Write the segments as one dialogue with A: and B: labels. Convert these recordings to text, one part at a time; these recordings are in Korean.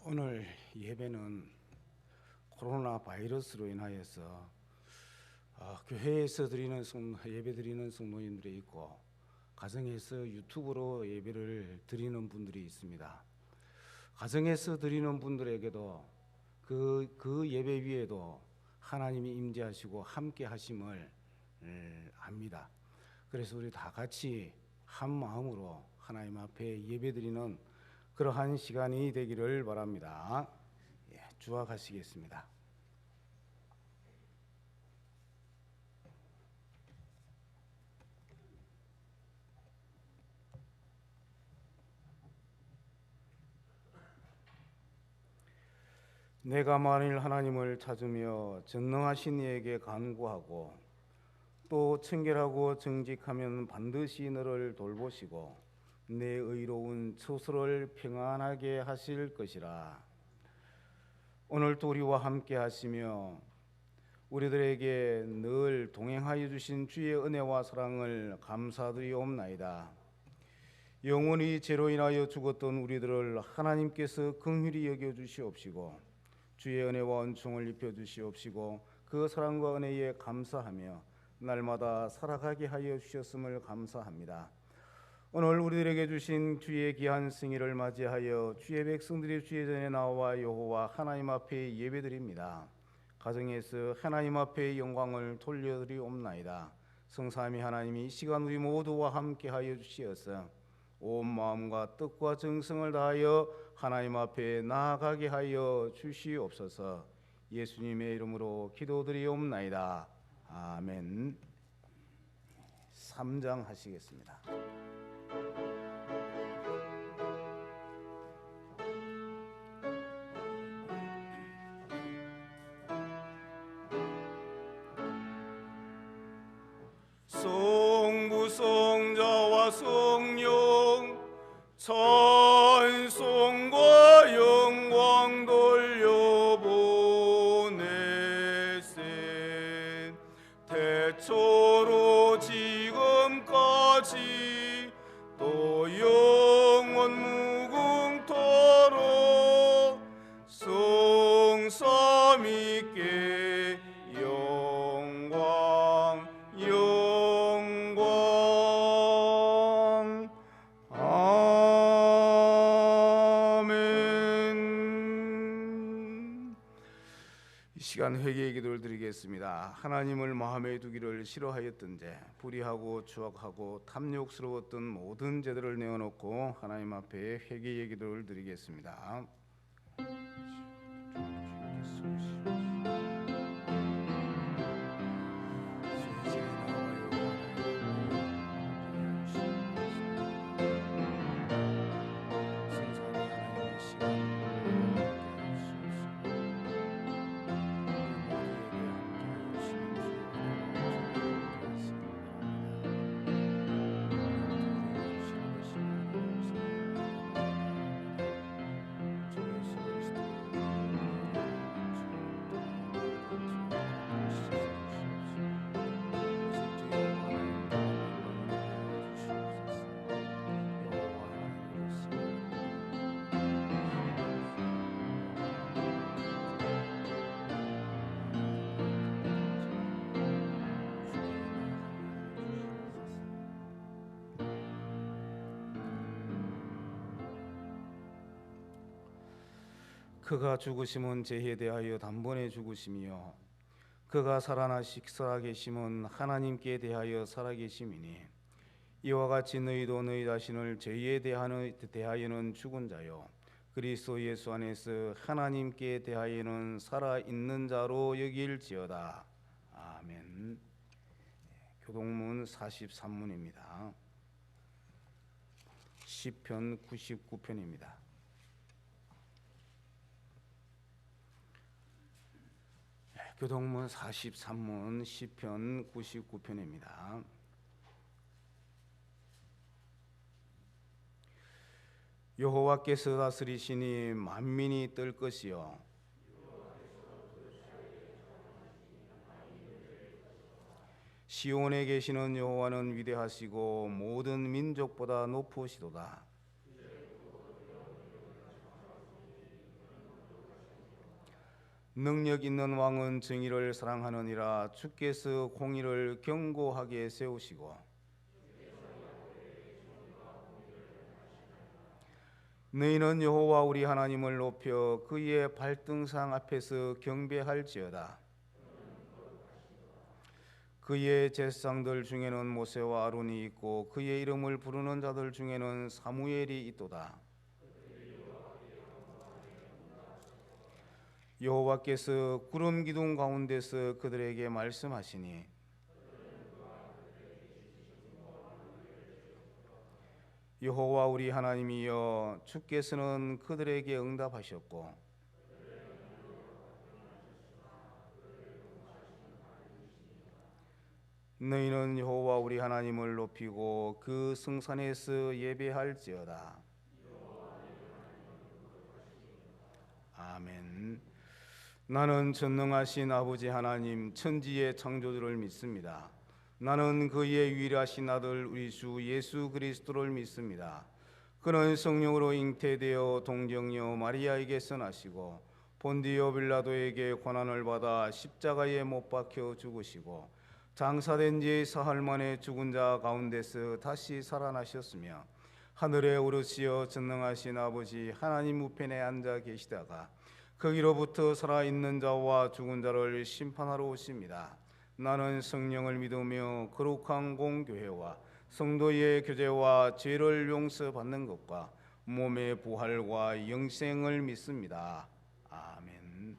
A: 오늘 예배는 코로나 바이러스로 인하여서 교회에서 드리는 예배 드리는 성도님들이 있고 가정에서 유튜브로 예배를 드리는 분들이 있습니다. 가정에서 드리는 분들에게도 그 예배 위에도 하나님이 임재하시고 함께 하심을 압니다. 그래서 우리 다 같이 한 마음으로 하나님 앞에 예배 드리는 그러한 시간이 되기를 바랍니다. 주악하시겠습니다. 내가 만일 하나님을 찾으며 전능하신 이에게 간구하고 또 청결하고 정직하면 반드시 너를 돌보시고 내 의로운 처소를 평안하게 하실 것이라. 오늘도 우리와 함께 하시며 우리들에게 늘 동행하여 주신 주의 은혜와 사랑을 감사드리옵나이다. 영원히 죄로 인하여 죽었던 우리들을 하나님께서 긍휼히 여겨 주시옵시고 주의 은혜와 은총을 입혀 주시옵시고 그 사랑과 은혜에 감사하며 날마다 살아가게 하여 주셨음을 감사합니다. 오늘 우리들에게 주신 주의 귀한 승리를 맞이하여 주의 백성들이 주의 전에 나와 여호와 하나님 앞에 예배드립니다. 가정에서 하나님 앞에 영광을 돌려드리옵나이다. 성삼위 하나님이 이 시간 우리 모두와 함께하여 주시어서 온 마음과 뜻과 정성을 다하여 하나님 앞에 나아가게 하여 주시옵소서. 예수님의 이름으로 기도드리옵나이다. 아멘. 3장 하시겠습니다.
B: 성부 성자와 성령 찬송과 영광 돌려보내세. 태초로 지금까지 또 영원 무궁토록 성삼위께 영광 아멘. 이 시간 회개의 기도를 드리겠습니다. 하나님을 마음에 두기를 싫어하였던지 불의하고 추악하고 탐욕스러웠던 모든 죄들을 내어놓고 하나님 앞에 회개의 기도를 드리겠습니다.
A: 그가 죽으심은 죄에 대하여 단번에 죽으심이요 그가 살아계심은 하나님께 대하여 살아계심이니 이와 같이 너희도 너희 자신을 죄에 대하여는 죽은 자요 그리스도 예수 안에서 하나님께 대하여는 살아있는 자로 여길지어다. 아멘. 교동문 43문입니다. 시편 99편입니다. 교동문 43문 시편 99편입니다. 여호와께서 다스리시니 만민이 뜰 것이요 시온에 계시는 여호와는 위대하시고 모든 민족보다 높으시도다. 능력 있는 왕은 정의를 사랑하느니라. 주께서 공의를 견고하게 세우시고 너희는 여호와 우리 하나님을 높여 그의 발등상 앞에서 경배할지어다. 그의 제사장들 중에는 모세와 아론이 있고 그의 이름을 부르는 자들 중에는 사무엘이 있도다. 여호와께서 구름 기둥 가운데서 그들에게 말씀하시니 여호와 우리 하나님이여 주께서는 그들에게 응답하셨고 너희는 여호와 우리 하나님을 높이고 그 성산에서 예배할지어다. 아멘. 나는 전능하신 아버지 하나님 천지의 창조주를 믿습니다. 나는 그의 유일하신 아들 우리 주 예수 그리스도를 믿습니다. 그는 성령으로 잉태되어 동정녀 마리아에게서 나시고 본디오 빌라도에게 고난을 받아 십자가에 못 박혀 죽으시고 장사된 지 사흘 만에 죽은 자 가운데서 다시 살아나셨으며 하늘에 오르시어 전능하신 아버지 하나님 우편에 앉아 계시다가 거기로부터 살아있는 자와 죽은 자를 심판하러 오십니다. 나는 성령을 믿으며 거룩한 공교회와 성도의 교제와 죄를 용서받는 것과 몸의 부활과 영생을 믿습니다. 아멘.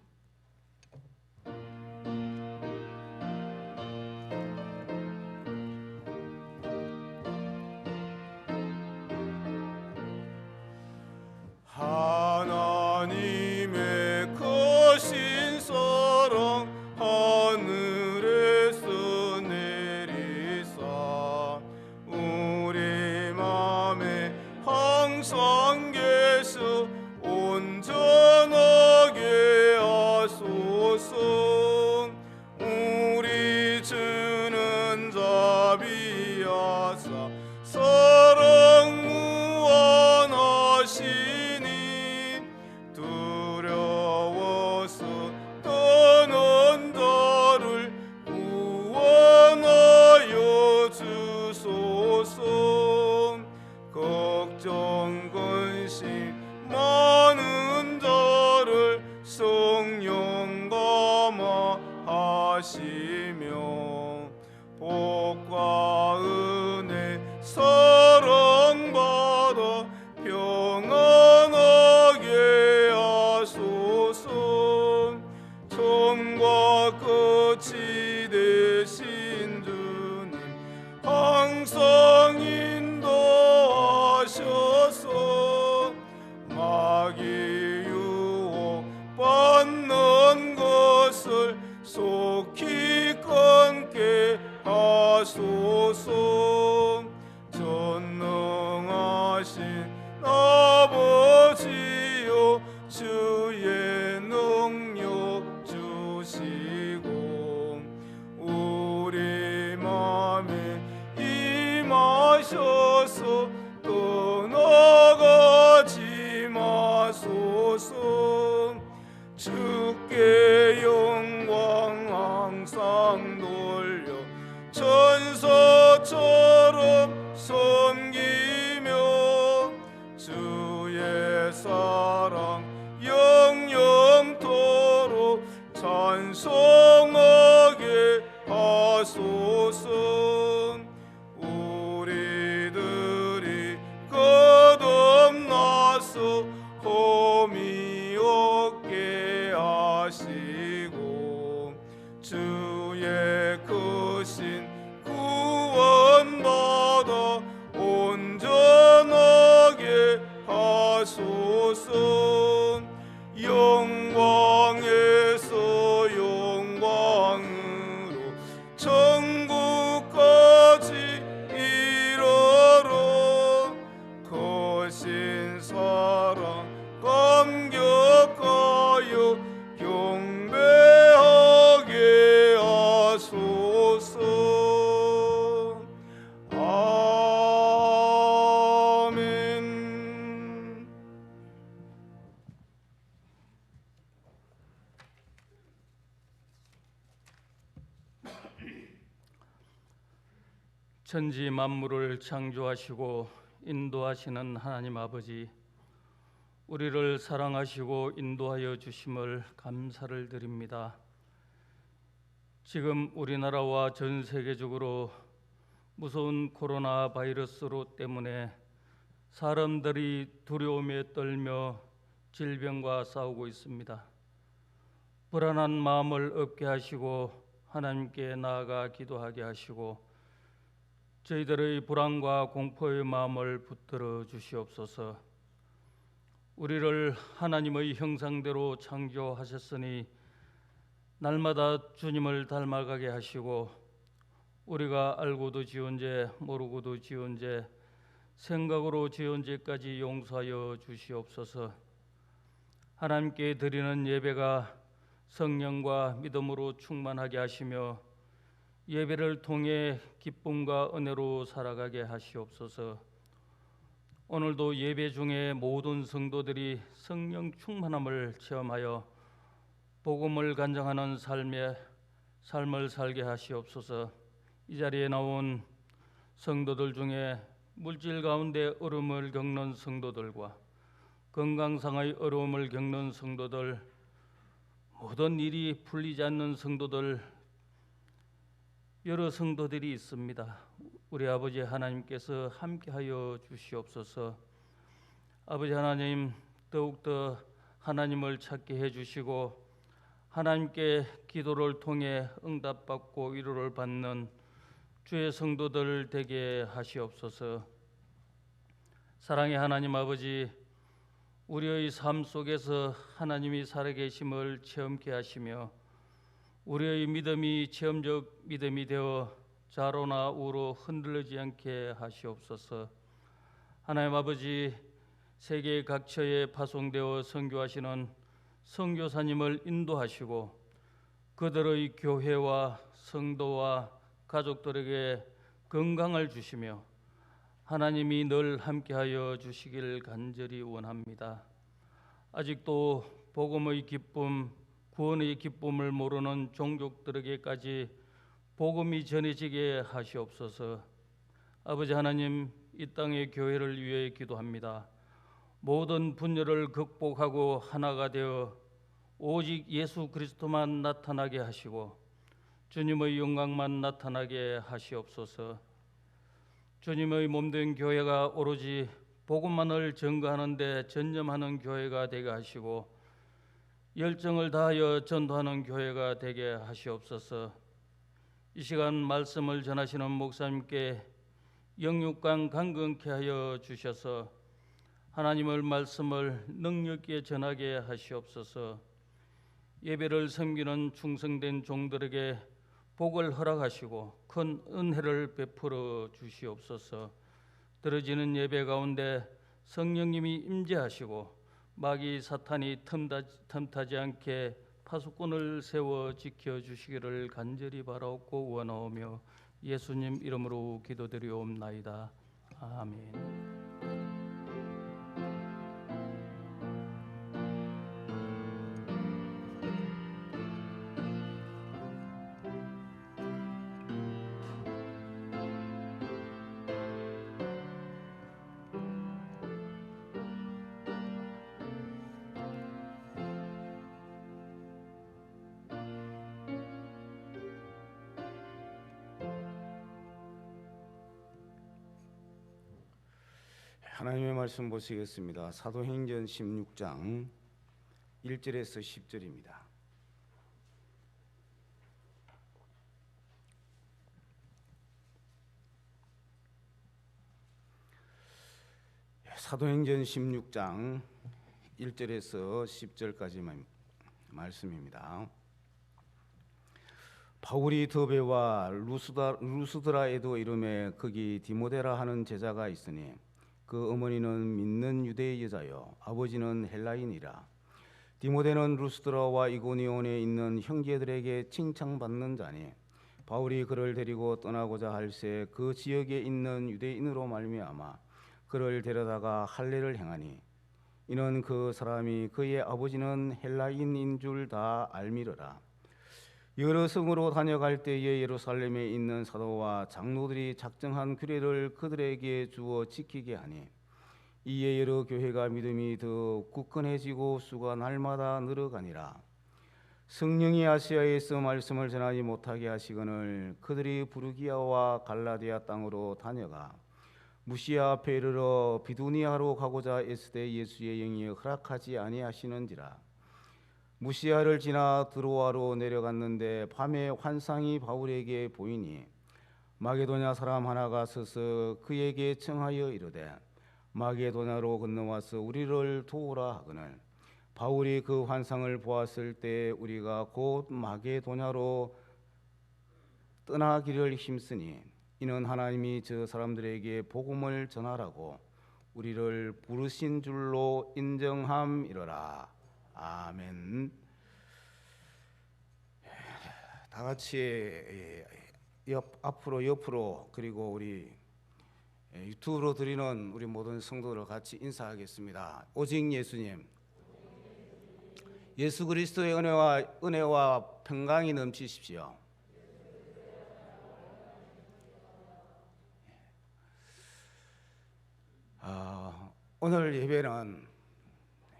A: 하나님의 크신 사랑 하늘에서 내리사 우리 맘에 항상 계셔 온전하게 하소서. 우리 주는 자비하사 사랑 무한하시니 두려워서 떠난 자를 구원하여 주소서. 걱정 근심 많은 자를 성령 감화하시며 복과 은혜 사랑받아 평안하게 하소서. 처음과 끝이 되신 주님 항상 인도하셔서 마귀 유혹 받는 것을 속히 끊게 하소서. 전능하신 아버지여 주의 능력 주시고 우리 맘에 임하셔서 떠나가지 마소서. 주께 영광 항상 돌려 천사처럼 섬기며 주의 사랑 영영토록 찬송하게 하소서. 우리들이 거듭나서 험이 없게 하시
C: 천지 만물을 창조하시고 인도하시는 하나님 아버지, 우리를 사랑하시고 인도하여 주심을 감사를 드립니다. 지금 우리나라와 전 세계적으로 무서운 코로나 바이러스로 때문에 사람들이 두려움에 떨며 질병과 싸우고 있습니다. 불안한 마음을 없게 하시고 하나님께 나아가 기도하게 하시고 저희들의 불안과 공포의 마음을 붙들어 주시옵소서. 우리를 하나님의 형상대로 창조하셨으니 날마다 주님을 닮아가게 하시고 우리가 알고도 지은 죄 모르고도 지은 죄 생각으로 지은 죄까지 용서하여 주시옵소서. 하나님께 드리는 예배가 성령과 믿음으로 충만하게 하시며 예배를 통해 기쁨과 은혜로 살아가게 하시옵소서. 오늘도 예배 중에 모든 성도들이 성령 충만함을 체험하여 복음을 간증하는 삶을 살게 하시옵소서. 이 자리에 나온 성도들 중에 물질 가운데 어려움을 겪는 성도들과 건강상의 어려움을 겪는 성도들, 모든 일이 풀리지 않는 성도들, 여러 성도들이 있습니다. 우리 아버지 하나님께서 함께하여 주시옵소서. 아버지 하나님, 더욱더 하나님을 찾게 해주시고 하나님께 기도를 통해 응답받고 위로를 받는 주의 성도들 되게 하시옵소서. 사랑의 하나님 아버지, 우리의 삶 속에서 하나님이 살아계심을 체험케 하시며 우리의 믿음이 체험적 믿음이 되어 좌로나 우로 흔들리지 않게 하시옵소서. 하나님 아버지, 세계 각처에 파송되어 선교하시는 선교사님을 인도하시고 그들의 교회와 성도와 가족들에게 건강을 주시며 하나님이 늘 함께하여 주시길 간절히 원합니다. 아직도 복음의 기쁨, 구원의 기쁨을 모르는 종족들에게까지 복음이 전해지게 하시옵소서. 아버지 하나님, 이 땅의 교회를 위해 기도합니다. 모든 분열을 극복하고 하나가 되어 오직 예수 그리스도만 나타나게 하시고 주님의 영광만 나타나게 하시옵소서. 주님의 몸된 교회가 오로지 복음만을 전거하는 데 전념하는 교회가 되게 하시고 열정을 다하여 전도하는 교회가 되게 하시옵소서. 이 시간 말씀을 전하시는 목사님께 영육간 강건케 하여 주셔서 하나님의 말씀을 능력 있게 전하게 하시옵소서. 예배를 섬기는 충성된 종들에게 복을 허락하시고 큰 은혜를 베풀어 주시옵소서. 들어지는 예배 가운데 성령님이 임재하시고 마귀 사탄이 틈타지 않게 파수꾼을 세워 지켜주시기를 간절히 바라옵고 원하오며 예수님 이름으로 기도드리옵나이다. 아멘.
A: 하나님의 말씀 보시겠습니다. 사도행전 16장 1절에서 10절입니다. 사도행전 16장 1절에서 10절까지 말씀입니다. 바울이 더베와 루스드라에도 이름에 거기 디모데라 하는 제자가 있으니 그 어머니는 믿는 유대 여자요 아버지는 헬라인이라. 디모데는 루스드라와 이고니온에 있는 형제들에게 칭찬받는 자니 바울이 그를 데리고 떠나고자 할새 그 지역에 있는 유대인으로 말미암아 그를 데려다가 할례를 행하니 이는 그 사람이 그의 아버지는 헬라인인 줄 다 알미르라. 여러 성으로 다녀갈 때에 예루살렘에 있는 사도와 장로들이 작정한 규례를 그들에게 주어 지키게 하니 이에 여러 교회가 믿음이 더 굳건해지고 수가 날마다 늘어가니라. 성령이 아시아에서 말씀을 전하지 못하게 하시거늘 그들이 부르기아와 갈라디아 땅으로 다녀가 무시아 앞에 이르러 비두니아로 가고자 애쓰되 예수의 영이 허락하지 아니하시는지라. 무시아를 지나 드로아로 내려갔는데 밤에 환상이 바울에게 보이니 마게도냐 사람 하나가 서서 그에게 청하여 이르되 마게도냐로 건너와서 우리를 도우라 하거늘 바울이 그 환상을 보았을 때 우리가 곧 마게도냐로 떠나기를 힘쓰니 이는 하나님이 저 사람들에게 복음을 전하라고 우리를 부르신 줄로 인정함이로라. 아멘. 다 같이 앞으로 옆으로 그리고 우리 유튜브로 드리는 우리 모든 성도들 같이 인사하겠습니다. 오직 예수님, 예수 그리스도의 은혜와 평강이 넘치십시오. 오늘 예배는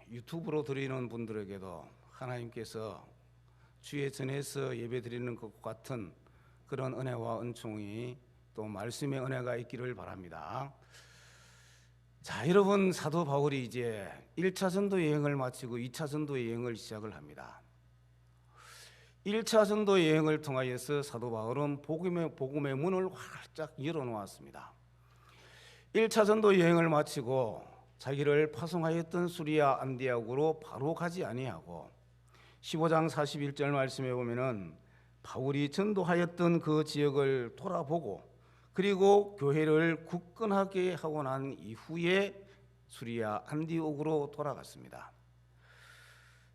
A: 유튜브로 드리는 분들에게도 하나님께서 주의 전에서 예배 드리는 것 같은 그런 은혜와 은총이 또 말씀의 은혜가 있기를 바랍니다. 자, 여러분, 사도 바울이 이제 1차 전도 여행을 마치고 2차 전도 여행을 시작을 합니다. 1차 전도 여행을 통하여서 사도 바울은 복음의 문을 활짝 열어놓았습니다. 1차 전도 여행을 마치고 자기를 파송하였던 수리아 안디옥으로 바로 가지 아니하고 15장 41절 말씀에 보면은 바울이 전도하였던 그 지역을 돌아보고 그리고 교회를 굳건하게 하고 난 이후에 수리아 안디옥으로 돌아갔습니다.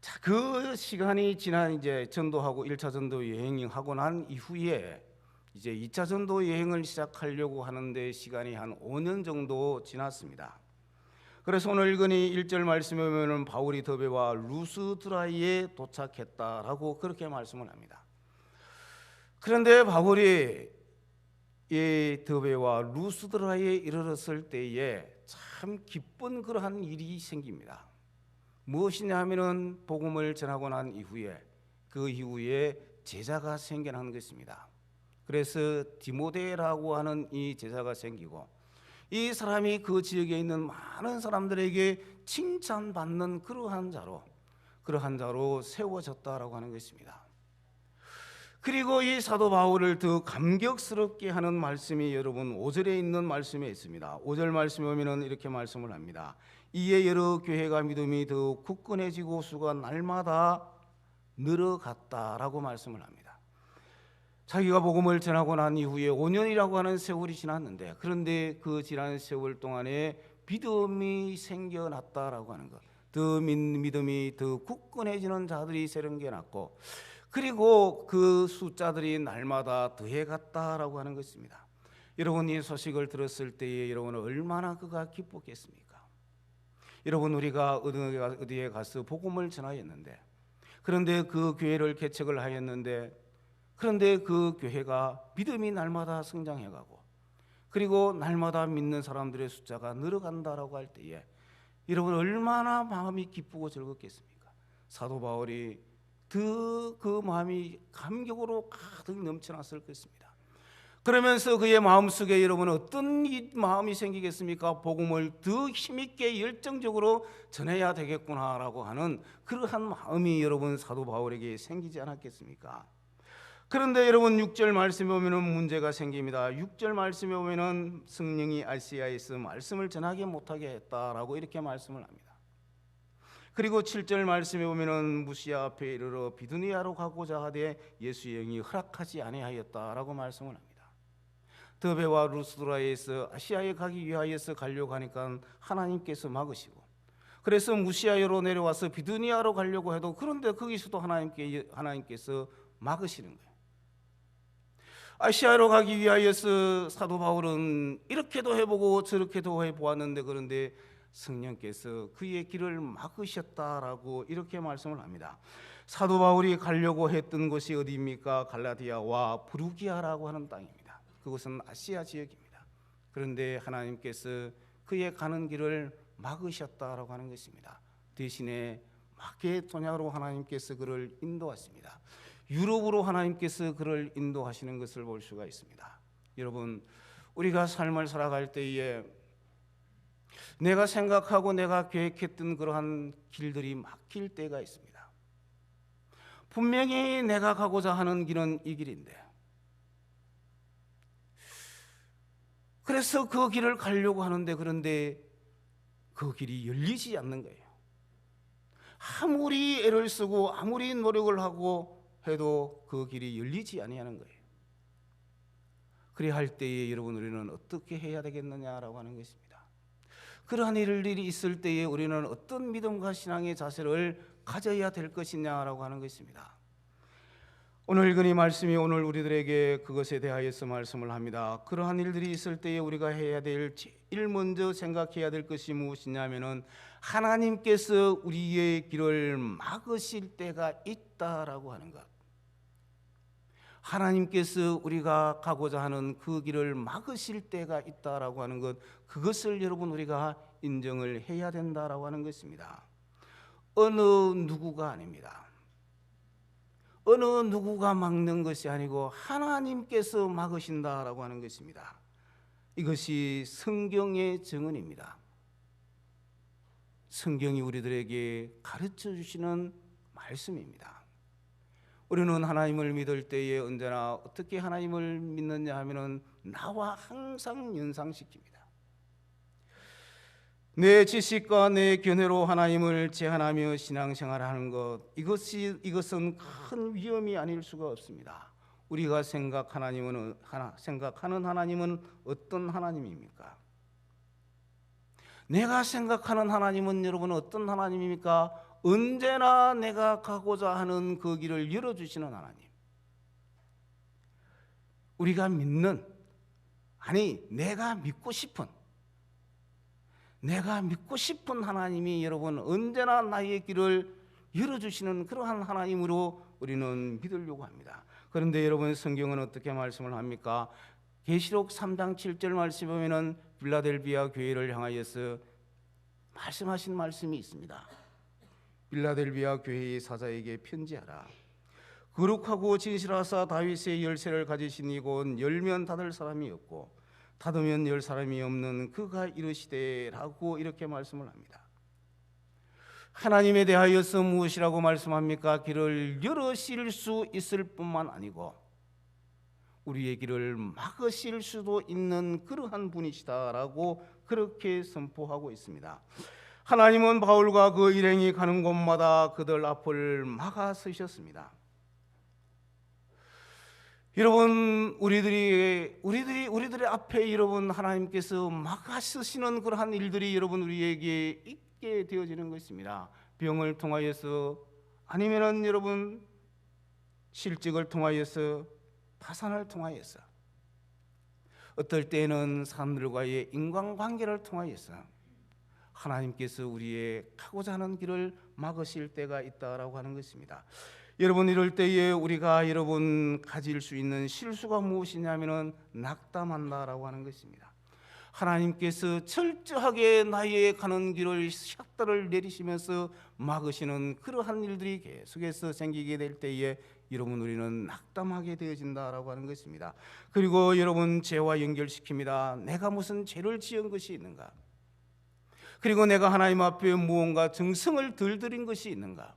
A: 자, 그 시간이 지난 이제 전도하고 1차 전도 여행하고 난 이후에 이제 2차 전도 여행을 시작하려고 하는데 시간이 한 5년 정도 지났습니다. 그래서 오늘 읽으니 1절 말씀에 보면 바울이 더베와 루스드라에 도착했다라고 그렇게 말씀을 합니다. 그런데 바울이 이 더베와 루스드라에 이르렀을 때에 참 기쁜 그러한 일이 생깁니다. 무엇이냐 하면은 복음을 전하고 난 이후에 그 이후에 제자가 생겨난 것입니다. 그래서 디모데라고 하는 이 제자가 생기고 이 사람이 그 지역에 있는 많은 사람들에게 칭찬받는 그러한 자로 세워졌다라고 하는 것입니다. 그리고 이 사도 바울을 더 감격스럽게 하는 말씀이 여러분 5절에 있는 말씀에 있습니다. 5절 말씀에 보면 이렇게 말씀을 합니다. 이에 여러 교회가 믿음이 더 굳건해지고 수가 날마다 늘어갔다라고 말씀을 합니다. 자기가 복음을 전하고 난 이후에 5년이라고 하는 세월이 지났는데 그런데 그 지난 세월 동안에 믿음이 생겨났다라고 하는 것, 더 믿음이 더 굳건해지는 자들이 생겨났고 그리고 그 숫자들이 날마다 더해갔다라고 하는 것입니다. 여러분 이 소식을 들었을 때에 여러분은 얼마나 그가 기뻤겠습니까? 여러분 우리가 어디에 가서 복음을 전하였는데 그런데 그 교회를 개척을 하였는데 그런데 그 교회가 믿음이 날마다 성장해가고 그리고 날마다 믿는 사람들의 숫자가 늘어간다라고 할 때에 여러분 얼마나 마음이 기쁘고 즐겁겠습니까? 사도 바울이 더 그 마음이 감격으로 가득 넘쳐났을 것입니다. 그러면서 그의 마음속에 여러분 어떤 마음이 생기겠습니까? 복음을 더 힘있게 열정적으로 전해야 되겠구나라고 하는 그러한 마음이 여러분 사도 바울에게 생기지 않았겠습니까? 그런데 여러분 6절 말씀에 보면 문제가 생깁니다. 6절 말씀에 보면 성령이 아시아에서 말씀을 전하게 못하게 했다라고 이렇게 말씀을 합니다. 그리고 7절 말씀에 보면 무시아 앞에 이르러 비두니아로 가고자 하되 예수의 영이 허락하지 아니하였다라고 말씀을 합니다. 더베와 루스드라에서 아시아에 가기 위하여서 가려고 하니까 하나님께서 막으시고 그래서 무시아로 내려와서 비두니아로 가려고 해도 그런데 거기서도 하나님께서 막으시는 거예요. 아시아로 가기 위하여서 사도 바울은 이렇게도 해보고 저렇게도 해보았는데 그런데 성령께서 그의 길을 막으셨다라고 이렇게 말씀을 합니다. 사도 바울이 가려고 했던 곳이 어디입니까? 갈라디아와 부르기아라고 하는 땅입니다. 그곳은 아시아 지역입니다. 그런데 하나님께서 그의 가는 길을 막으셨다라고 하는 것입니다. 대신에 마게도냐로 하나님께서 그를 인도하십니다. 유럽으로 하나님께서 그를 인도하시는 것을 볼 수가 있습니다. 여러분, 우리가 삶을 살아갈 때에 내가 생각하고 내가 계획했던 그러한 길들이 막힐 때가 있습니다. 분명히 내가 가고자 하는 길은 이 길인데, 그래서 그 길을 가려고 하는데, 그런데 그 길이 열리지 않는 거예요. 아무리 애를 쓰고 아무리 노력을 하고 해도 그 길이 열리지 아니하는 거예요. 그래야 할 때에 여러분, 우리는 어떻게 해야 되겠느냐라고 하는 것입니다. 그러한 일들이 있을 때에 우리는 어떤 믿음과 신앙의 자세를 가져야 될 것이냐라고 하는 것입니다. 오늘 읽은 이 말씀이 오늘 우리들에게 그것에 대하여서 말씀을 합니다. 그러한 일들이 있을 때에 우리가 해야 될 제일 먼저 생각해야 될 것이 무엇이냐면은 하나님께서 우리의 길을 막으실 때가 있다라고 하는 것. 하나님께서 우리가 가고자 하는 그 길을 막으실 때가 있다라고 하는 것, 그것을 여러분 우리가 인정을 해야 된다라고 하는 것입니다. 어느 누구가 아닙니다. 어느 누구가 막는 것이 아니고 하나님께서 막으신다라고 하는 것입니다. 이것이 성경의 증언입니다. 성경이 우리들에게 가르쳐 주시는 말씀입니다. 우리는 하나님을 믿을 때에 언제나 어떻게 하나님을 믿느냐 하면은 나와 항상 연상시킵니다. 내 지식과 내 견해로 하나님을 제한하며 신앙생활하는 것, 이것은 큰 위험이 아닐 수가 없습니다. 우리가 생각하는 하나님은 어떤 하나님입니까? 내가 생각하는 하나님은 여러분 어떤 하나님입니까? 언제나 내가 가고자 하는 그 길을 열어주시는 하나님. 우리가 믿는, 아니 내가 믿고 싶은 하나님이 여러분 언제나 나의 길을 열어주시는 그러한 하나님으로 우리는 믿으려고 합니다. 그런데 여러분, 성경은 어떻게 말씀을 합니까? 계시록 3장 7절 말씀 보면은 빌라델비아 교회를 향하여서 말씀하신 말씀이 있습니다. 빌라델비아 교회의 사자에게 편지하라. 거룩하고 진실하사 다윗의 열쇠를 가지신 이곳 열면 닫을 사람이 없고 닫으면 열 사람이 없는 그가 이르시되라고 이렇게 말씀을 합니다. 하나님에 대하여서 무엇이라고 말씀합니까? 길을 열으실 수 있을 뿐만 아니고 우리의 길을 막으실 수도 있는 그러한 분이시다라고 그렇게 선포하고 있습니다. 하나님은 바울과 그 일행이 가는 곳마다 그들 앞을 막아 서셨습니다. 여러분, 우리들의 앞에 여러분 하나님께서 막아 서시는 그러한 일들이 여러분 우리에게 있게 되어지는 것입니다. 병을 통하여서, 아니면은 여러분 실직을 통하여서, 파산을 통하여서, 어떨 때는 사람들과의 인간관계를 통하여서 하나님께서 우리의 가고자 하는 길을 막으실 때가 있다라고 하는 것입니다. 여러분, 이럴 때에 우리가 여러분 가질 수 있는 실수가 무엇이냐면은 낙담한다라고 하는 것입니다. 하나님께서 철저하게 나의 가는 길을 샷들을 내리시면서 막으시는 그러한 일들이 계속해서 생기게 될 때에 여러분 우리는 낙담하게 되어진다라고 하는 것입니다. 그리고 여러분 죄와 연결시킵니다. 내가 무슨 죄를 지은 것이 있는가? 그리고 내가 하나님 앞에 무언가 정성을 덜 들인 것이 있는가?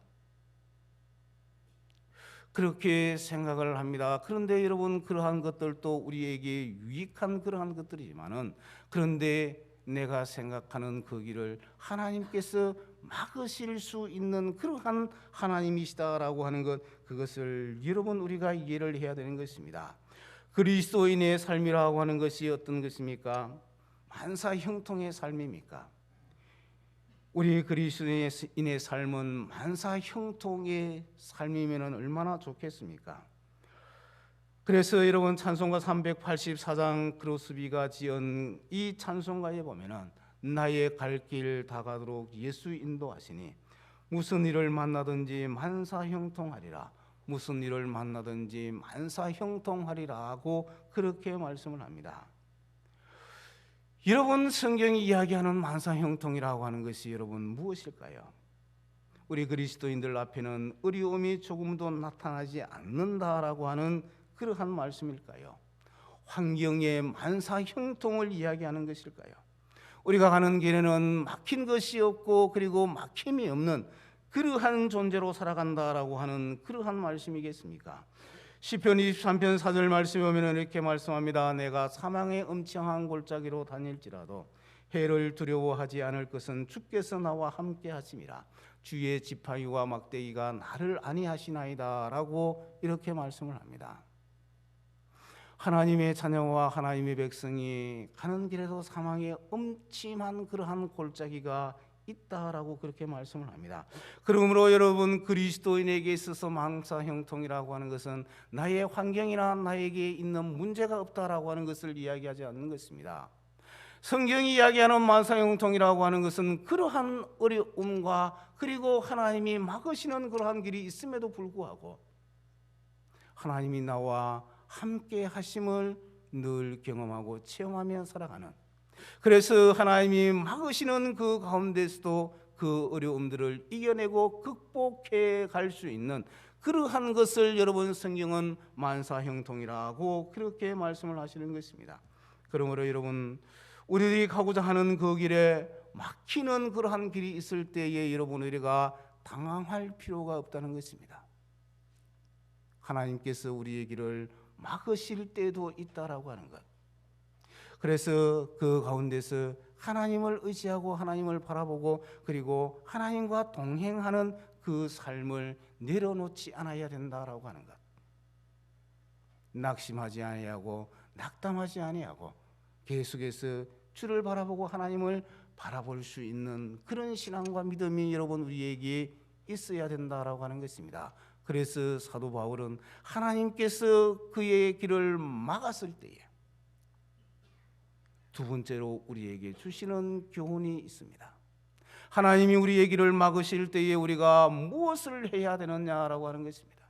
A: 그렇게 생각을 합니다. 그런데 여러분, 그러한 것들도 우리에게 유익한 그러한 것들이지만은, 그런데 내가 생각하는 그 길을 하나님께서 막으실 수 있는 그러한 하나님이시다라고 하는 것, 그것을 여러분 우리가 이해를 해야 되는 것입니다. 그리스도인의 삶이라고 하는 것이 어떤 것입니까? 만사 형통의 삶입니까? 우리 그리스도인의 삶은 만사 형통의 삶이면 얼마나 좋겠습니까? 그래서 여러분 찬송가 384장 크로스비가 지은 이 찬송가에 보면은 나의 갈 길 다가도록 예수 인도하시니 무슨 일을 만나든지 만사형통하리라. 무슨 일을 만나든지 만사형통하리라 하고 그렇게 말씀을 합니다. 여러분, 성경이 이야기하는 만사형통이라고 하는 것이 여러분 무엇일까요? 우리 그리스도인들 앞에는 어려움이 조금도 나타나지 않는다라고 하는 그러한 말씀일까요? 환경의 만사형통을 이야기하는 것일까요? 우리가 가는 길에는 막힌 것이 없고 그리고 막힘이 없는 그러한 존재로 살아간다라고 하는 그러한 말씀이겠습니까? 시편 23편 4절 말씀에 보면 이렇게 말씀합니다. 내가 사망의 엄청한 골짜기로 다닐지라도 해를 두려워하지 않을 것은 주께서 나와 함께 하심이라. 주의 지팡이와 막대기가 나를 안위하시나이다 라고 이렇게 말씀을 합니다. 하나님의 자녀와 하나님의 백성이 가는 길에도 사망의 엄침한 그러한 골짜기가 있다라고 그렇게 말씀을 합니다. 그러므로 여러분, 그리스도인에게 있어서 만사형통이라고 하는 것은 나의 환경이나 나에게 있는 문제가 없다라고 하는 것을 이야기하지 않는 것입니다. 성경이 이야기하는 만사형통이라고 하는 것은 그러한 어려움과 그리고 하나님이 막으시는 그러한 길이 있음에도 불구하고 하나님이 나와 함께 하심을 늘 경험하고 체험하며 살아가는, 그래서 하나님이 막으시는 그 가운데서도 그 어려움들을 이겨내고 극복해 갈 수 있는 그러한 것을 여러분 성경은 만사형통이라고 그렇게 말씀을 하시는 것입니다. 그러므로 여러분, 우리들이 가고자 하는 그 길에 막히는 그러한 길이 있을 때에 여러분 우리가 당황할 필요가 없다는 것입니다. 하나님께서 우리의 길을 막으실 때도 있다라고 하는 것. 그래서 그 가운데서 하나님을 의지하고 하나님을 바라보고 그리고 하나님과 동행하는 그 삶을 내려놓지 않아야 된다라고 하는 것. 낙심하지 아니하고 낙담하지 아니하고 계속해서 주를 바라보고 하나님을 바라볼 수 있는 그런 신앙과 믿음이 여러분 우리에게 있어야 된다라고 하는 것입니다. 그래서 사도 바울은 하나님께서 그의 길을 막았을 때에 두 번째로 우리에게 주시는 교훈이 있습니다. 하나님이 우리의 길을 막으실 때에 우리가 무엇을 해야 되느냐라고 하는 것입니다.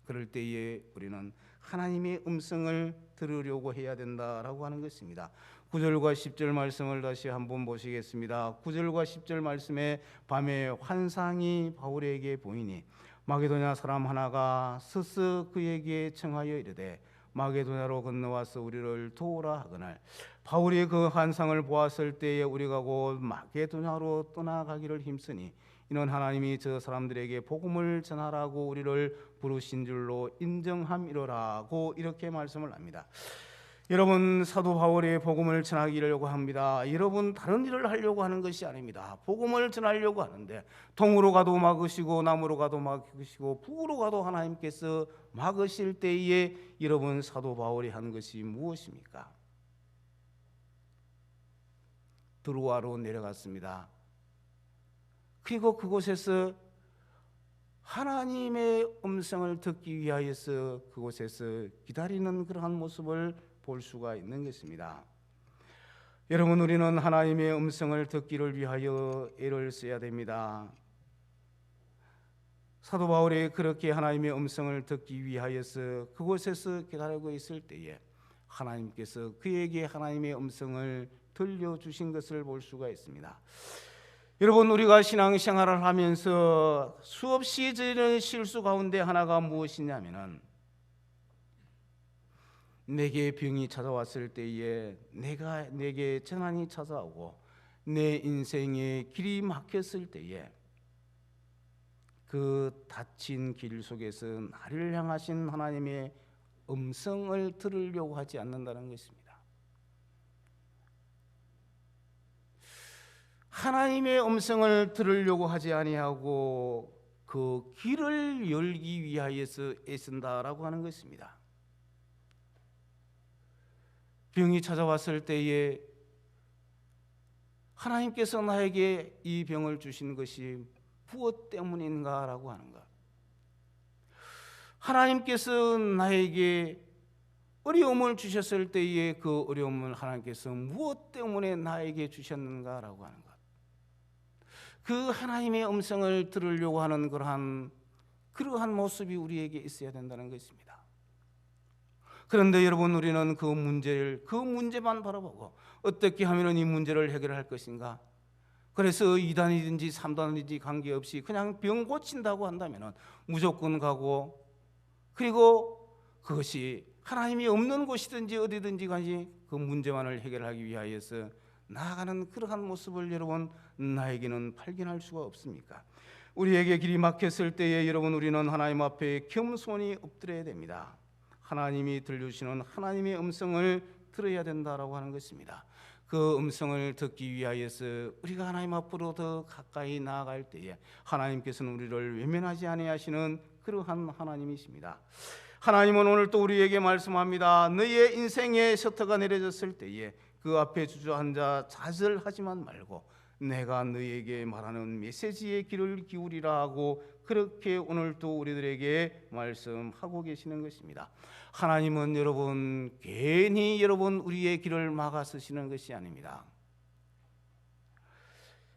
A: 그럴 때에 우리는 하나님의 음성을 들으려고 해야 된다라고 하는 것입니다. 9절과 10절 말씀을 다시 한번 보시겠습니다. 9절과 10절 말씀에 밤에 환상이 바울에게 보이니 마게도냐 사람 하나가 서서 그에게 청하여 이르되 마게도냐로 건너와서 우리를 도우라 하거늘 바울이 그 환상을 보았을 때에 우리가 곧 마게도냐로 떠나가기를 힘쓰니 이는 하나님이 저 사람들에게 복음을 전하라고 우리를 부르신 줄로 인정함이로라고 이렇게 말씀을 합니다. 여러분, 사도 바울이 복음을 전하기려고 합니다. 여러분, 다른 일을 하려고 하는 것이 아닙니다. 복음을 전하려고 하는데 동으로 가도 막으시고 남으로 가도 막으시고 북으로 가도 하나님께서 막으실 때에 여러분, 사도 바울이 한 것이 무엇입니까? 드로아로 내려갔습니다. 그리고 그곳에서 하나님의 음성을 듣기 위하여서 그곳에서 기다리는 그러한 모습을 볼 수가 있는 것입니다. 여러분, 우리는 하나님의 음성을 듣기를 위하여 애를 써야 됩니다. 사도 바울이 그렇게 하나님의 음성을 듣기 위하여서 그곳에서 기다리고 있을 때에 하나님께서 그에게 하나님의 음성을 들려주신 것을 볼 수가 있습니다. 여러분, 우리가 신앙생활을 하면서 수없이 저지른 실수 가운데 하나가 무엇이냐면은 내게 병이 찾아왔을 때에 내게 재난이 찾아오고 내 인생의 길이 막혔을 때에 그 닫힌 길 속에서 나를 향하신 하나님의 음성을 들으려고 하지 않는다는 것입니다. 하나님의 음성을 들으려고 하지 아니하고 그 길을 열기 위하여서 애쓴다라고 하는 것입니다. 병이 찾아왔을 때에 하나님께서 나에게 이 병을 주신 것이 무엇 때문인가라고 하는 것. 하나님께서 나에게 어려움을 주셨을 때에 그 어려움을 하나님께서 무엇 때문에 나에게 주셨는가라고 하는 것. 그 하나님의 음성을 들으려고 하는 그러한 모습이 우리에게 있어야 된다는 것입니다. 그런데 여러분, 우리는 그 문제만 바라보고 어떻게 하면 이 문제를 해결할 것인가? 그래서 2단이든지 3단이든지 관계없이 그냥 병 고친다고 한다면 무조건 가고, 그리고 그것이 하나님이 없는 곳이든지 어디든지 간에 그 문제만을 해결하기 위하여서 나아가는 그러한 모습을 여러분, 나에게는 발견할 수가 없습니까? 우리에게 길이 막혔을 때에 여러분, 우리는 하나님 앞에 겸손히 엎드려야 됩니다. 하나님이 들려주시는 하나님의 음성을 들어야 된다라고 하는 것입니다. 그 음성을 듣기 위하여서 우리가 하나님 앞으로 더 가까이 나아갈 때에 하나님께서는 우리를 외면하지 아니하시는 그러한 하나님이십니다. 하나님은 오늘 또 우리에게 말씀합니다. 너희의 인생에 셔터가 내려졌을 때에 그 앞에 주저앉아 좌절하지만 말고 내가 너희에게 말하는 메시지의 귀를 기울이라 하고, 그렇게 오늘 또 우리들에게 말씀하고 계시는 것입니다. 하나님은 여러분, 괜히 여러분 우리의 길을 막아 서시는 것이 아닙니다.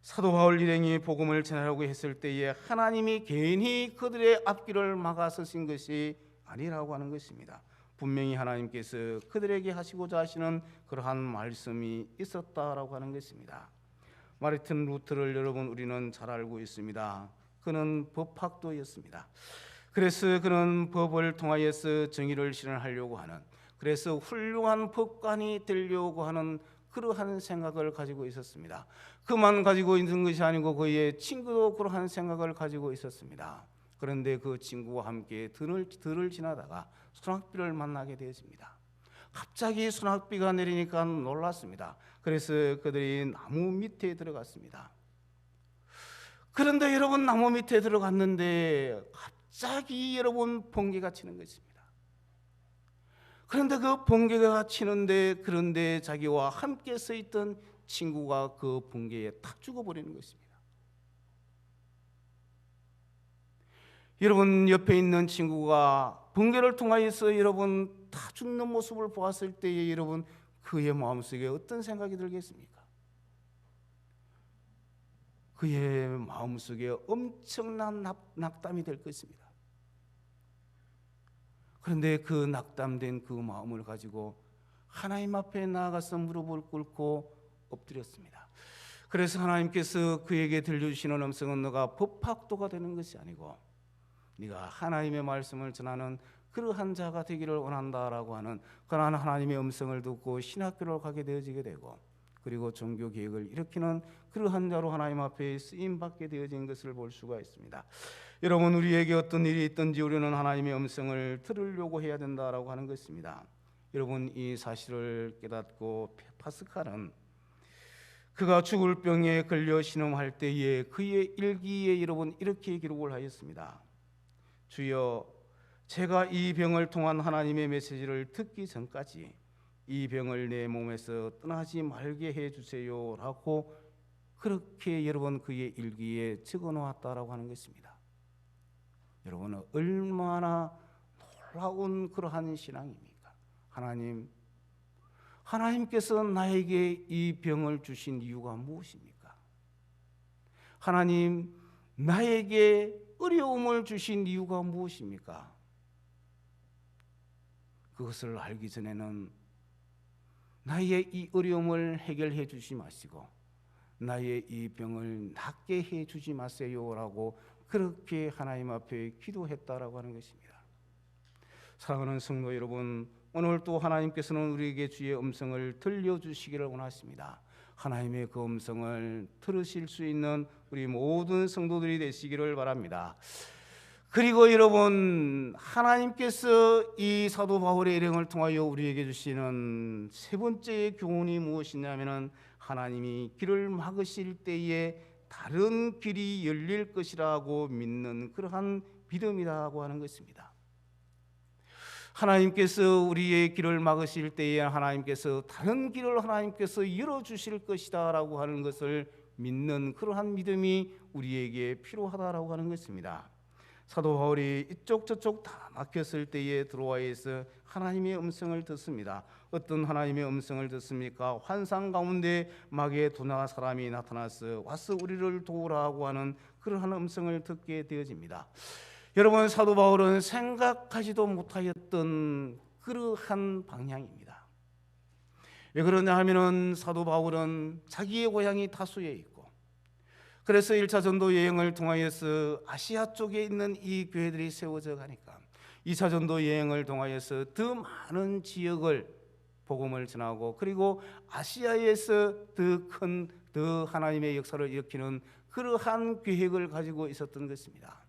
A: 사도 바울 일행이 복음을 전하려고 했을 때에 하나님이 괜히 그들의 앞길을 막아 서신 것이 아니라고 하는 것입니다. 분명히 하나님께서 그들에게 하시고자 하시는 그러한 말씀이 있었다라고 하는 것입니다. 마르틴 루터를 여러분, 우리는 잘 알고 있습니다. 그는 법학도였습니다. 그래서 그는 법을 통하여서 정의를 실현하려고 하는, 그래서 훌륭한 법관이 되려고 하는 그러한 생각을 가지고 있었습니다. 그만 가지고 있는 것이 아니고 그의 친구도 그러한 생각을 가지고 있었습니다. 그런데 그 친구와 함께 들을 지나다가 소낙비를 만나게 되었습니다. 갑자기 소낙비가 내리니까 놀랐습니다. 그래서 그들이 나무 밑에 들어갔습니다. 그런데 여러분, 나무 밑에 들어갔는데 갑자기 여러분 번개가 치는 것입니다. 그런데 그 번개가 치는데, 그런데 자기와 함께 서 있던 친구가 그 번개에 탁 죽어버리는 것입니다. 여러분, 옆에 있는 친구가 번개를 통하여서 여러분 다 죽는 모습을 보았을 때에 여러분, 그의 마음속에 어떤 생각이 들겠습니까? 그의 마음속에 엄청난 낙담이 될 것입니다. 그런데 그 낙담된 그 마음을 가지고 하나님 앞에 나아가서 무릎을 꿇고 엎드렸습니다. 그래서 하나님께서 그에게 들려주시는 음성은 너가 법학도가 되는 것이 아니고 네가 하나님의 말씀을 전하는 그러한 자가 되기를 원한다라고 하는 그러한 하나님의 음성을 듣고 신학교를 가게 되어지게 되고, 그리고 종교 개혁을 일으키는 그러한 자로 하나님 앞에 쓰임받게 되어진 것을 볼 수가 있습니다. 여러분, 우리에게 어떤 일이 있든지 우리는 하나님의 음성을 들으려고 해야 된다라고 하는 것입니다. 여러분, 이 사실을 깨닫고 파스칼은 그가 죽을 병에 걸려 신음할 때에 그의 일기에 여러분 이렇게 기록을 하였습니다. 주여, 제가 이 병을 통한 하나님의 메시지를 듣기 전까지 이 병을 내 몸에서 떠나지 말게 해주세요 라고 그렇게 여러분 그의 일기에 적어 놓았다라고 하는 것입니다. 여러분은 얼마나 놀라운 그러한 신앙입니까? 하나님께서 나에게 이 병을 주신 이유가 무엇입니까? 하나님, 나에게 어려움을 주신 이유가 무엇입니까? 그것을 알기 전에는 나의 이 어려움을 해결해 주지 마시고 나의 이 병을 낫게 해 주지 마세요라고 그렇게 하나님 앞에 기도했다라고 하는 것입니다. 사랑하는 성도 여러분, 오늘 또 하나님께서는 우리에게 주의 음성을 들려주시기를 원하십니다. 하나님의 그 음성을 들으실 수 있는 우리 모든 성도들이 되시기를 바랍니다. 그리고 여러분, 하나님께서 이 사도 바울의 일행을 통하여 우리에게 주시는 세 번째 교훈이 무엇이냐면은 하나님이 길을 막으실 때에 다른 길이 열릴 것이라고 믿는 그러한 믿음이라고 하는 것입니다. 하나님께서 우리의 길을 막으실 때에 하나님께서 다른 길을 하나님께서 열어주실 것이다라고 하는 것을 믿는 그러한 믿음이 우리에게 필요하다라고 하는 것입니다. 사도 바울이 이쪽 저쪽 다 막혔을 때에 들어와서 하나님의 음성을 듣습니다. 어떤 하나님의 음성을 듣습니까? 환상 가운데 마귀의 두나 사람이 나타나서 와서 우리를 도우라고 하는 그러한 음성을 듣게 되어집니다. 여러분, 사도 바울은 생각하지도 못하였던 그러한 방향입니다. 왜 그러냐 하면은 사도 바울은 자기의 고향이 타수에 있고, 그래서 1차 전도 여행을 통하여서 아시아 쪽에 있는 이 교회들이 세워져 가니까 2차 전도 여행을 통하여서 더 많은 지역을 복음을 전하고, 그리고 아시아에서 더 하나님의 역사를 일으키는 그러한 계획을 가지고 있었던 것입니다.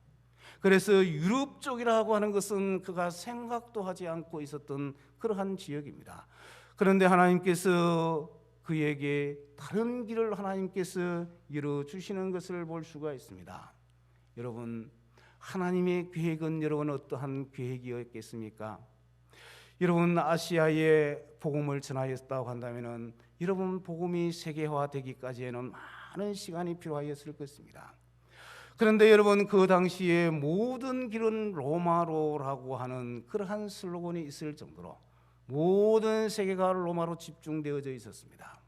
A: 그래서 유럽 쪽이라고 하는 것은 그가 생각도 하지 않고 있었던 그러한 지역입니다. 그런데 하나님께서 그에게 다른 길을 하나님께서 열어주시는 것을 볼 수가 있습니다. 여러분, 하나님의 계획은 여러분 어떠한 계획이었겠습니까? 여러분, 아시아에 복음을 전하였다고 한다면 여러분 복음이 세계화되기까지에는 많은 시간이 필요하였을 것입니다. 그런데 여러분, 그 당시에 모든 길은 로마로라고 하는 그러한 슬로건이 있을 정도로 모든 세계가 로마로 집중되어져 있었습니다.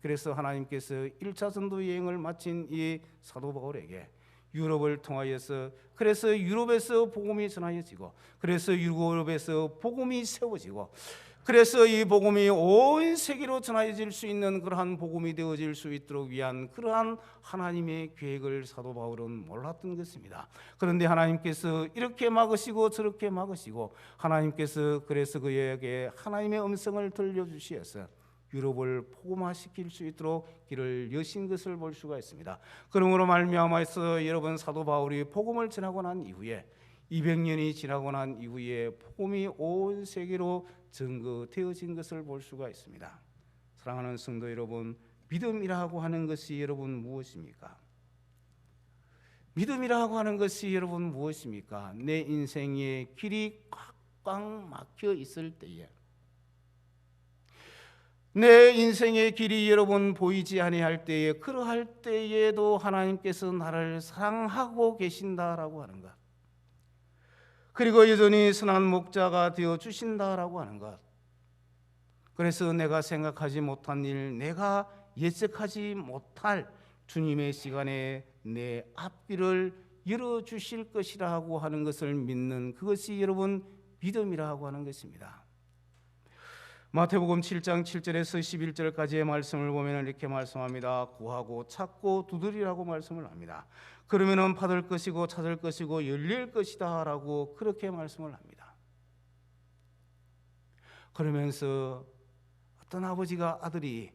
A: 그래서 하나님께서 1차 전도 여행을 마친 이 사도 바울에게 유럽을 통하여서, 그래서 유럽에서 복음이 전하여지고, 그래서 유럽에서 복음이 세워지고, 그래서 이 복음이 온 세계로 전하여질 수 있는 그러한 복음이 되어질 수 있도록 위한 그러한 하나님의 계획을 사도 바울은 몰랐던 것입니다. 그런데 하나님께서 이렇게 막으시고 저렇게 막으시고, 하나님께서 그래서 그에게 하나님의 음성을 들려주시어서 유럽을 복음화시킬 수 있도록 길을 여신 것을 볼 수가 있습니다. 그러므로 말미암아서 여러분, 사도 바울이 복음을 전하고 난 이후에 200년이 지나고 난 이후에 복음이 온 세계로 증거되어진 것을 볼 수가 있습니다. 사랑하는 성도 여러분, 믿음이라고 하는 것이 여러분 무엇입니까? 믿음이라고 하는 것이 여러분 무엇입니까? 내 인생의 길이 꽉꽉 막혀 있을 때에, 내 인생의 길이 여러분 보이지 아니할 때에, 그러할 때에도 하나님께서 나를 사랑하고 계신다라고 하는 것, 그리고 여전히 선한 목자가 되어 주신다라고 하는 것, 그래서 내가 생각하지 못한 일, 내가 예측하지 못할 주님의 시간에 내 앞길을 열어주실 것이라고 하는 것을 믿는 그것이 여러분 믿음이라고 하는 것입니다. 마태복음 7장 7절에서 11절까지의 말씀을 보면 이렇게 말씀합니다. 구하고 찾고 두드리라고 말씀을 합니다. 그러면은 받을 것이고 찾을 것이고 열릴 것이다 라고 그렇게 말씀을 합니다. 그러면서 어떤 아버지가 아들이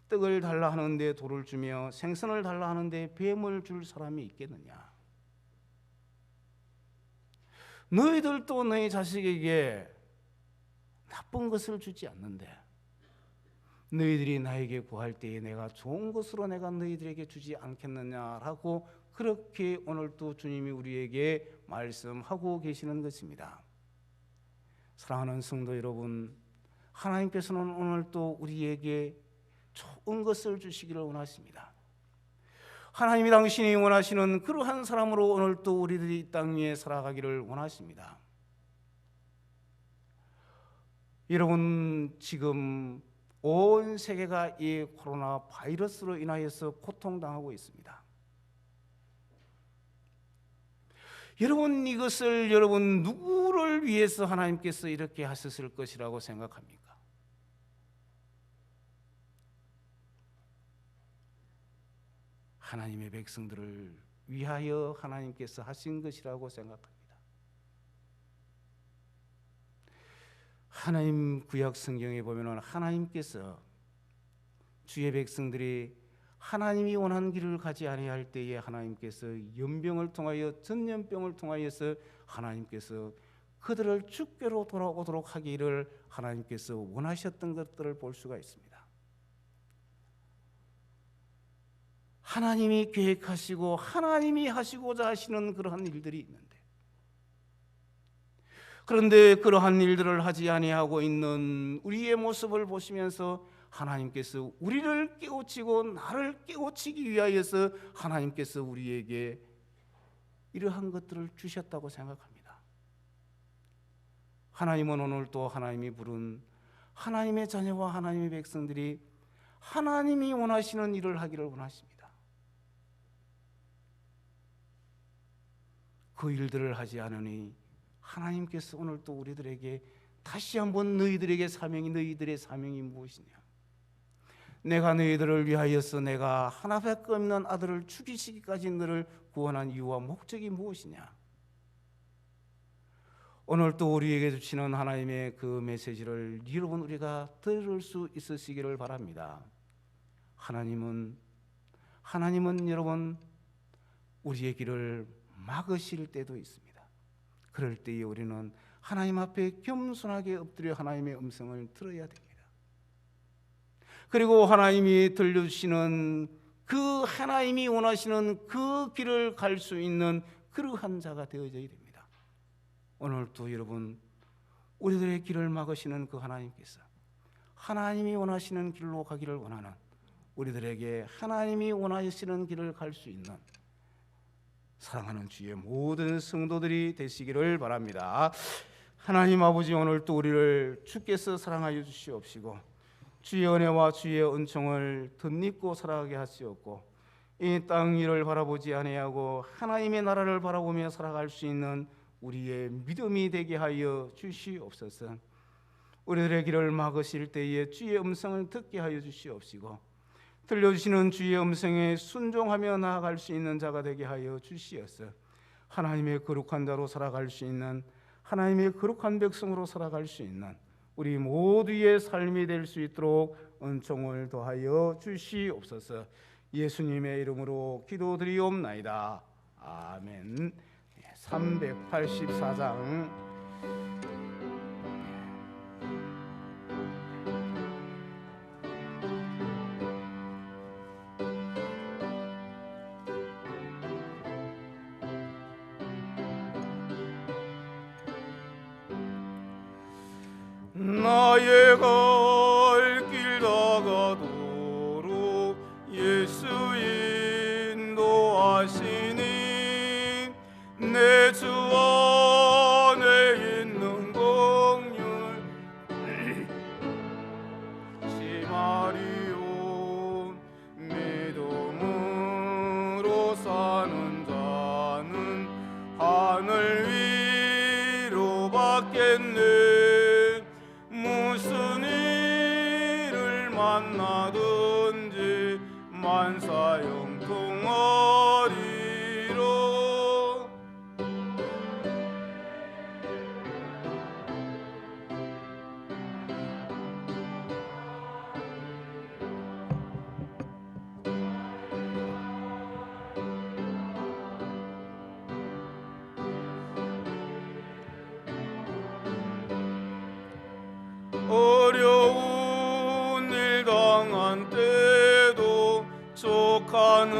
A: 떡을 달라 하는데 돌을 주며 생선을 달라 하는데 뱀을 줄 사람이 있겠느냐? 너희들도 너희 자식에게 나쁜 것을 주지 않는데 너희들이 나에게 구할 때에 내가 좋은 것으로 내가 너희들에게 주지 않겠느냐라고 그렇게 오늘도 주님이 우리에게 말씀하고 계시는 것입니다. 사랑하는 성도 여러분, 하나님께서는 오늘도 우리에게 좋은 것을 주시기를 원하십니다. 하나님이 당신이 원하시는 그러한 사람으로 오늘도 우리들이 이 땅 위에 살아가기를 원하십니다. 여러분, 지금 온 세계가 이 코로나 바이러스로 인하여서 고통당하고 있습니다. 여러분, 이것을 여러분 누구를 위해서 하나님께서 이렇게 하셨을 것이라고 생각합니까? 하나님의 백성들을 위하여 하나님께서 하신 것이라고 생각합니다. 하나님 구약 성경에 보면은 하나님께서 주의 백성들이 하나님이 원하는 길을 가지 아니할 때에 하나님께서 연병을 통하여 전염병을 통하여서 하나님께서 그들을 주께로 돌아오도록 하기를 하나님께서 원하셨던 것들을 볼 수가 있습니다. 하나님이 계획하시고 하나님이 하시고자 하시는 그러한 일들이 있는데, 그런데 그러한 일들을 하지 아니하고 있는 우리의 모습을 보시면서 하나님께서 우리를 깨우치고 나를 깨우치기 위하여서 하나님께서 우리에게 이러한 것들을 주셨다고 생각합니다. 하나님은 오늘 또 하나님이 부른 하나님의 자녀와 하나님의 백성들이 하나님이 원하시는 일을 하기를 원하십니다. 그 일들을 하지 않으니 하나님께서 오늘 또 우리들에게 다시 한번 너희들의 사명이 무엇이냐? 내가 너희들을 위하여서 내가 하나밖에 없는 아들을 죽이시기까지 너를 구원한 이유와 목적이 무엇이냐? 오늘 또 우리에게 주시는 하나님의 그 메시지를 여러분 우리가 들을 수 있으시기를 바랍니다. 하나님은 여러분 우리의 길을 막으실 때도 있습니다. 그럴 때에 우리는 하나님 앞에 겸손하게 엎드려 하나님의 음성을 들어야 됩니다. 그리고 하나님이 들려주시는 그 하나님이 원하시는 그 길을 갈 수 있는 그러한 자가 되어져야 됩니다. 오늘도 여러분 우리들의 길을 막으시는 그 하나님께서 하나님이 원하시는 길로 가기를 원하는 우리들에게 하나님이 원하시는 길을 갈 수 있는 사랑하는 주의 모든 성도들이 되시기를 바랍니다. 하나님 아버지, 오늘 또 우리를 주께서 사랑하여 주시옵시고 주의 은혜와 주의 은총을 덧입고 살아가게 하시옵고 이 땅 위를 바라보지 아니하고 하나님의 나라를 바라보며 살아갈 수 있는 우리의 믿음이 되게 하여 주시옵소서. 우리들의 길을 막으실 때에 주의 음성을 듣게 하여 주시옵시고 들려주시는 주의 음성에 순종하며 나아갈 수 있는 자가 되게 하여 주시옵소서. 하나님의 거룩한 자로 살아갈 수 있는 하나님의 거룩한 백성으로 살아갈 수 있는 우리 모두의 삶이 될 수 있도록 은총을 더하여 주시옵소서. 예수님의 이름으로 기도드리옵나이다. 아멘. 384장
B: 나의 갈 길 다가도록 예수 인도하시니 내 주 안에 있는 긍휼 심하리오. 믿음으로 사는 자는 하늘 위로 받겠네. 무슨 일을 만나든지 만사형통하리로. 어려운 일 당한 때도 족하는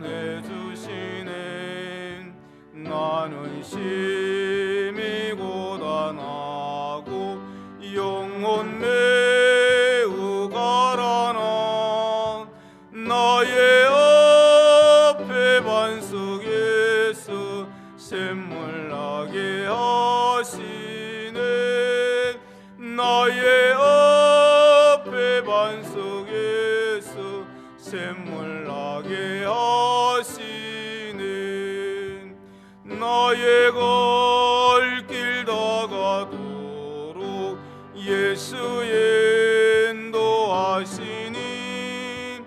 B: 해주시네. 나는 심히 고단하고 영혼 매우 가라나. 나의 앞에 반석에서 샘물 나게 하시네. 나의 앞에 반석에서 샘물 나게 하시네. 나의 갈 길 다가도록 예수 인도하시니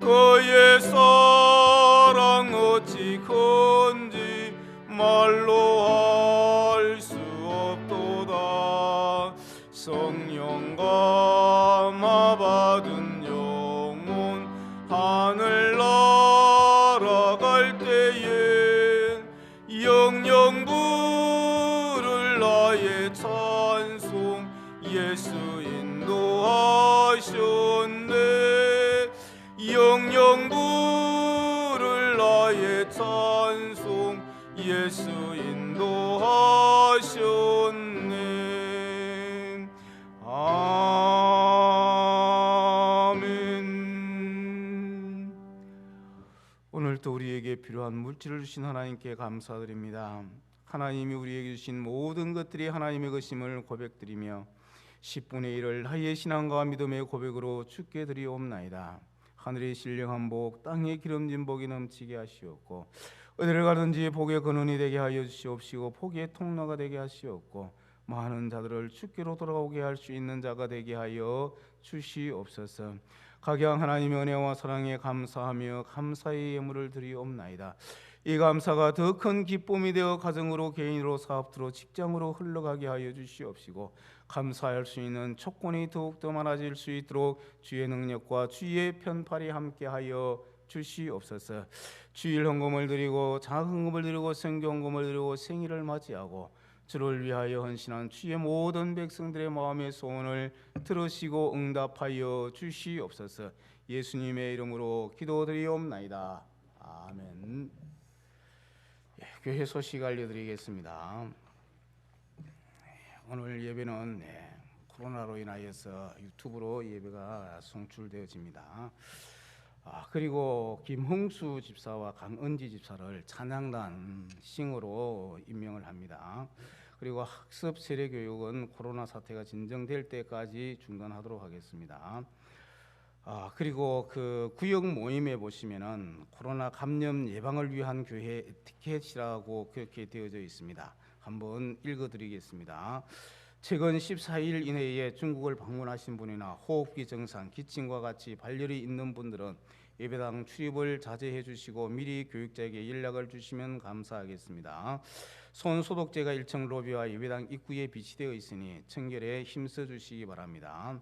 B: 그의 사랑 어찌 큰지 말로 할 수 없도다. 성령 감화 받은 영혼 하늘 날아갈 때에 영영 부를 나의 찬송 예수 인도하셨네. 영영 부를 나의 찬송 예수 인도하셨네. 아멘.
A: 오늘도 우리에게 필요한 물질을 주신 하나님께 감사드립니다. 하나님이 우리에게 주신 모든 것들이 하나님의 것임을 고백드리며 10분의 1을 하의 신앙과 믿음의 고백으로 주께 드리옵나이다. 하늘의 신령한 복, 땅의 기름진 복이 넘치게 하시옵고 어디를 가든지 복의 근원이 되게 하여 주시옵시고 복의 통로가 되게 하시옵고 많은 자들을 주께로 돌아오게 할 수 있는 자가 되게 하여 주시옵소서. 각양 하나님의 은혜와 사랑에 감사하며 감사의 예물을 드리옵나이다. 이 감사가 더 큰 기쁨이 되어 가정으로, 개인으로, 사업으로, 직장으로 흘러가게 하여 주시옵시고 감사할 수 있는 조건이 더욱더 많아질 수 있도록 주의 능력과 주의 편팔이 함께하여 주시옵소서. 주일 헌금을 드리고 장학헌금을 드리고 선교헌금을 드리고 생일을 맞이하고 주를 위하여 헌신한 주의 모든 백성들의 마음의 소원을 들으시고 응답하여 주시옵소서. 예수님의 이름으로 기도드리옵나이다. 아멘. 교회 소식 알려드리겠습니다. 오늘 예배는 코로나로 인하여서 유튜브로 예배가 송출되어집니다. 그리고 김흥수 집사와 강은지 집사를 찬양단 싱어로 임명을 합니다. 그리고 학습 세례 교육은 코로나 사태가 진정될 때까지 중단하도록 하겠습니다. 그리고 그 구역 모임에 보시면은 코로나 감염 예방을 위한 교회 에티켓이라고 그렇게 되어져 있습니다. 한번 읽어드리겠습니다. 최근 14일 이내에 중국을 방문하신 분이나 호흡기 증상, 기침과 같이 발열이 있는 분들은 예배당 출입을 자제해 주시고 미리 교육자에게 연락을 주시면 감사하겠습니다. 손 소독제가 1층 로비와 예배당 입구에 비치되어 있으니 청결에 힘써 주시기 바랍니다.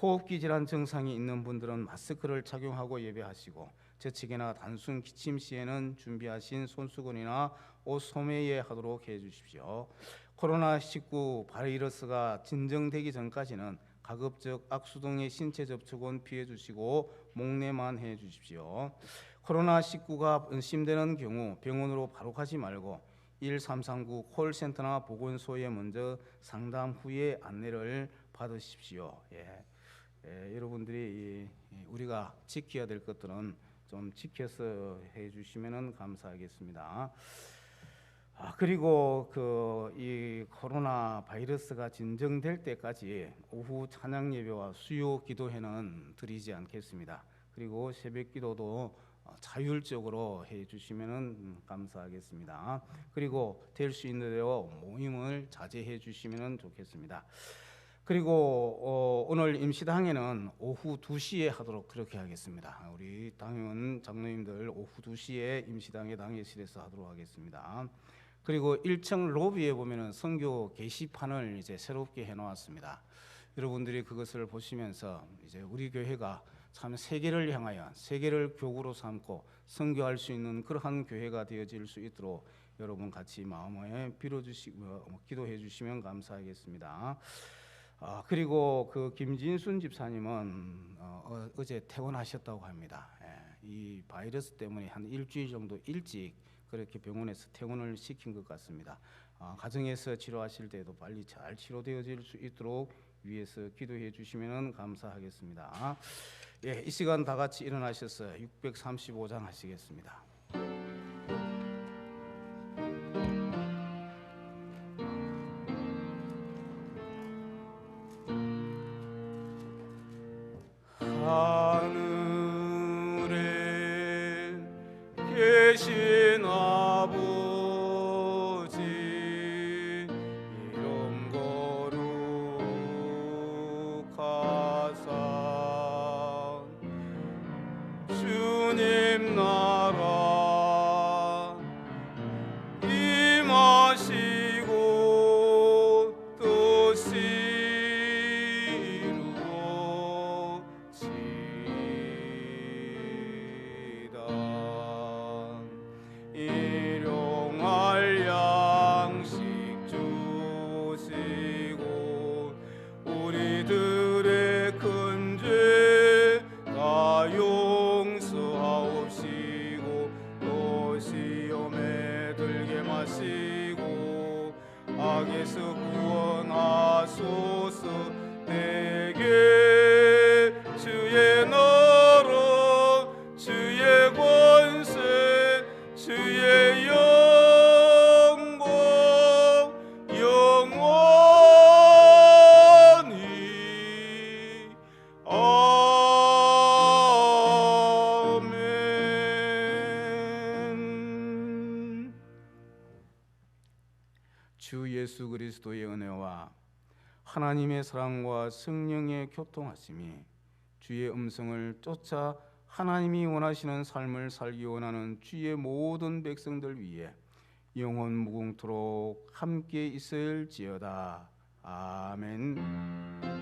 A: 호흡기 질환 증상이 있는 분들은 마스크를 착용하고 예배하시고 재채기나 단순 기침 시에는 준비하신 손수건이나 옷 소매에 하도록 해 주십시오. 코로나19 바이러스가 진정되기 전까지는 가급적 악수 등의 신체 접촉은 피해 주시고 목례만 해 주십시오. 코로나19가 의심되는 경우 병원으로 바로 가지 말고 1339 콜센터나 보건소에 먼저 상담 후에 안내를 받으십시오. 여러분들이 우리가 지켜야 될 것들은 좀 지켜서 해주시면 감사하겠습니다. 그리고 이 코로나 바이러스가 진정될 때까지 오후 찬양 예배와 수요 기도회는 드리지 않겠습니다. 그리고 새벽 기도도 자율적으로 해주시면 감사하겠습니다. 그리고 될 수 있는 대로 모임을 자제해 주시면 좋겠습니다. 그리고 오늘 임시당회는 오후 2시에 하도록 그렇게 하겠습니다. 우리 당회원 장로님들 오후 2시에 임시당회 당회실에서 하도록 하겠습니다. 그리고 1층 로비에 보면은 선교 게시판을 이제 새롭게 해놓았습니다. 여러분들이 그것을 보시면서 이제 우리 교회가 참 세계를 향하여 세계를 교구로 삼고 선교할 수 있는 그러한 교회가 되어질 수 있도록 여러분 같이 마음에 빌어주시고 기도해 주시면 감사하겠습니다. 그리고 그 김진순 집사님은 어제 퇴원하셨다고 합니다. 이 바이러스 때문에 한 일주일 정도 일찍 그렇게 병원에서 퇴원을 시킨 것 같습니다. 가정에서 치료하실 때도 빨리 잘 치료되어질 수 있도록 위해서 기도해 주시면 감사하겠습니다. 이 시간 다 같이 일어나셔서 635장 하시겠습니다.
B: 하늘에 계신 아버지 이름 거룩하사 주님 나라
A: 주 예수 그리스도의 은혜와 하나님의 사랑과 성령의 교통하심이 주의 음성을 쫓아 하나님이 원하시는 삶을 살기 원하는 주의 모든 백성들 위해 영원 무궁토록 함께 있을지어다. 아멘.